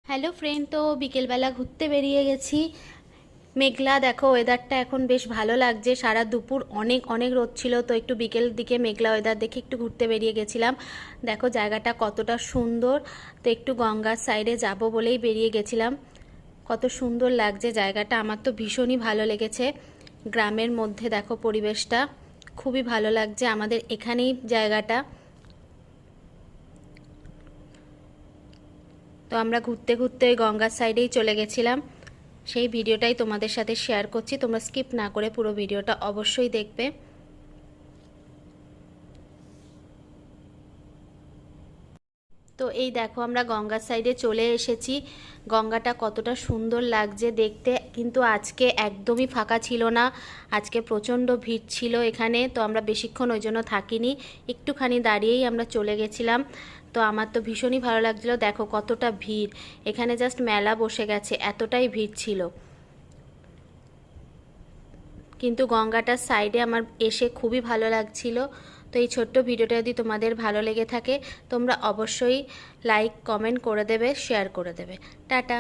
Hello friend, তো বিকেলবেলা ঘুরতে বেরিয়ে গেছি। মেঘলা, দেখো ওয়েদারটা এখন বেশ ভালো লাগছে। সারা দুপুর অনেক অনেক রোদ ছিল, তো একটু বিকেল দিকে মেঘলা ওয়েদার দেখে একটু ঘুরতে বেরিয়ে গেছিলাম। দেখো জায়গাটা কতটা সুন্দর। তো একটু গঙ্গার সাইডে যাব বলেই বেরিয়ে গেছিলাম। কত সুন্দর লাগছে জায়গাটা, আমার তো ভীষণই ভালো লেগেছে। গ্রামের মধ্যে দেখো পরিবেশটা খুবই ভালো লাগছে, আমাদের এখানেই জায়গাটা। তো আমরা ঘুরতে ঘুরতে ওই গঙ্গার সাইডেই চলে গেছিলাম। সেই ভিডিওটাই তোমাদের সাথে শেয়ার করছি, তোমরা স্কিপ না করে পুরো ভিডিওটা অবশ্যই দেখবে। তো এই দেখো আমরা গঙ্গার সাইডে চলে এসেছি। গঙ্গাটা কতটা সুন্দর লাগছে দেখতে, কিন্তু আজকে একদমই ফাঁকা ছিল না। আজকে প্রচণ্ড ভিড় ছিল এখানে, তো আমরা বেশিক্ষণ ওই জন্য থাকিনি, একটুখানি দাঁড়িয়েই আমরা চলে গেছিলাম। তো আমার তো ভীষণই ভালো লাগছিলো, দেখো কতটা ভিড়। এখানে জাস্ট মেলা বসে গেছে, এতটাই ভিড় ছিল। কিন্তু গঙ্গাটার সাইডে আমার এসে খুবই ভালো লাগছিল। তো এই ছোট্ট ভিডিওটা যদি তোমাদের ভালো লেগে থাকে, তোমরা অবশ্যই লাইক কমেন্ট করে দেবে, শেয়ার করে দেবে। টাটা।